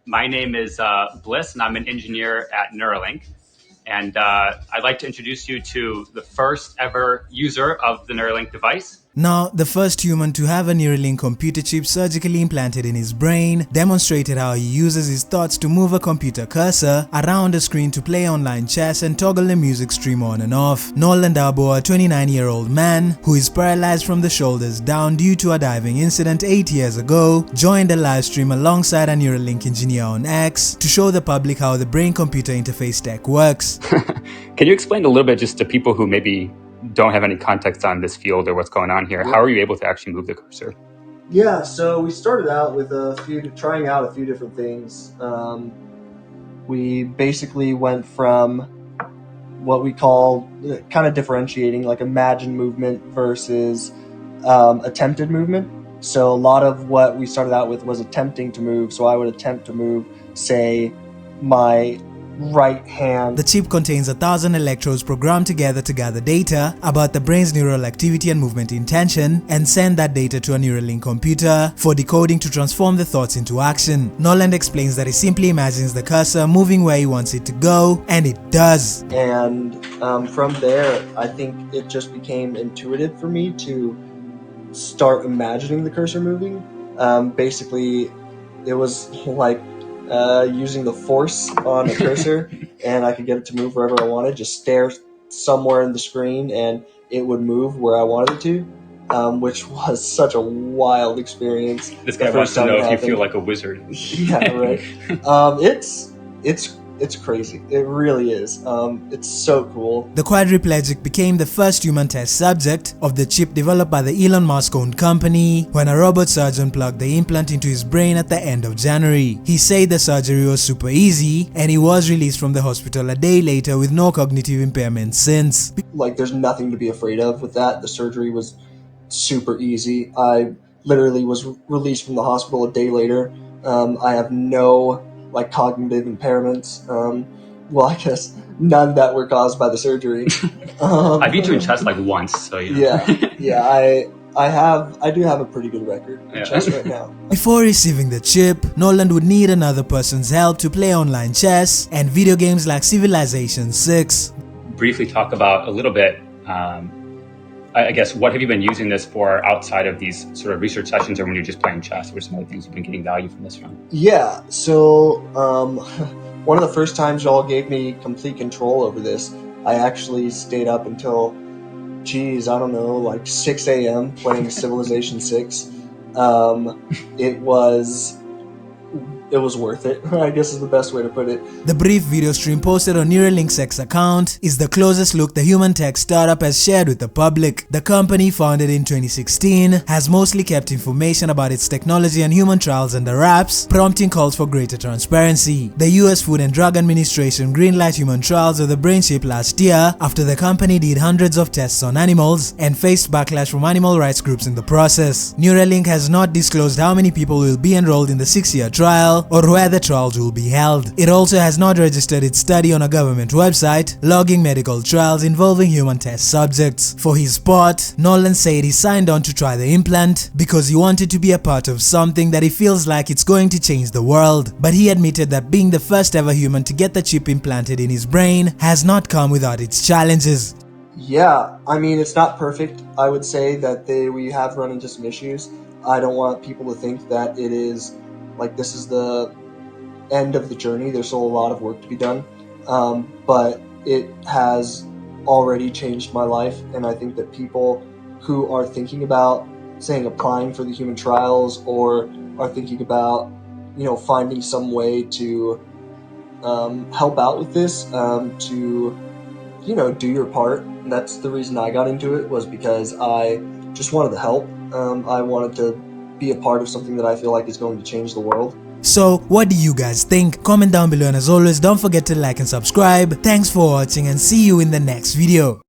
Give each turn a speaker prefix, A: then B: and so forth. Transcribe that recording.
A: My name is Bliss, and I'm an engineer at Neuralink. And I'd like to introduce you to the first ever user of the Neuralink device.
B: Now, the first human to have a Neuralink computer chip surgically implanted in his brain demonstrated how he uses his thoughts to move a computer cursor around a screen to play online chess and toggle the music stream on and off. Noland Arbaugh, a 29-year-old man who is paralyzed from the shoulders down due to a diving incident 8 years ago, joined a live stream alongside a Neuralink engineer on X to show the public how the brain-computer interface tech works.
A: Can you explain a little bit just to people who maybe don't have any context on this field or what's going on here? How are you able to actually move the cursor?
C: Yeah, so we started out with trying out a few different things. We basically went from what we call kind of differentiating, like imagined movement versus attempted movement. So a lot of what we started out with was attempting to move. So I would attempt to move, say, my right hand.
B: The chip contains 1,000 electrodes programmed together to gather data about the brain's neural activity and movement intention and send that data to a Neuralink computer for decoding to transform the thoughts into action. Noland explains that he simply imagines the cursor moving where he wants it to go, and it does.
C: And from there, I think it just became intuitive for me to start imagining the cursor moving. Basically, it was like using the force on a cursor, and I could get it to move wherever I wanted. Just stare somewhere in the screen and it would move where I wanted it to, which was such a wild experience.
A: This guy wants to know if you feel like a wizard.
C: Yeah, right. It's crazy. It really is. It's so cool.
B: The quadriplegic became the first human test subject of the chip developed by the Elon Musk owned company when a robot surgeon plugged the implant into his brain at the end of January. He said the surgery was super easy and he was released from the hospital a day later with no cognitive impairment since.
C: Like, there's nothing to be afraid of with that. The surgery was super easy. I literally was released from the hospital a day later. I have no cognitive impairments. Well, I guess none that were caused by the surgery.
A: I beat you in chess once, so
C: yeah. I do have a pretty good record in chess right now.
B: Before receiving the chip, Noland would need another person's help to play online chess and video games like Civilization 6.
A: Briefly talk about a little bit, I guess, what have you been using this for outside of these sort of research sessions, or when you're just playing chess? What are some other things you've been getting value from this from?
C: Yeah, so one of the first times y'all gave me complete control over this, I actually stayed up until, I don't know, 6 a.m. playing Civilization 6. It was worth it, I guess is the best way to put it.
B: The brief video stream posted on Neuralink's X account is the closest look the human tech startup has shared with the public. The company, founded in 2016, has mostly kept information about its technology and human trials under wraps, prompting calls for greater transparency. The US Food and Drug Administration greenlighted human trials of the brain chip last year after the company did hundreds of tests on animals and faced backlash from animal rights groups in the process. Neuralink has not disclosed how many people will be enrolled in the 6-year trial or where the trials will be held. It also has not registered its study on a government website, logging medical trials involving human test subjects. For his part, Noland said he signed on to try the implant because he wanted to be a part of something that he feels like it's going to change the world. But he admitted that being the first ever human to get the chip implanted in his brain has not come without its challenges.
C: Yeah, I mean, it's not perfect. I would say that we have run into some issues. I don't want people to think that it is this is the end of the journey. There's still a lot of work to be done, but it has already changed my life, and I think that people who are thinking about, applying for the human trials or are thinking about, finding some way to help out with this, to, do your part. And that's the reason I got into it, was because I just wanted to help. I wanted to be a part of something that I feel like is going to change the world.
B: So, what do you guys think? Comment down below, and as always, don't forget to like and subscribe. Thanks for watching, and see you in the next video.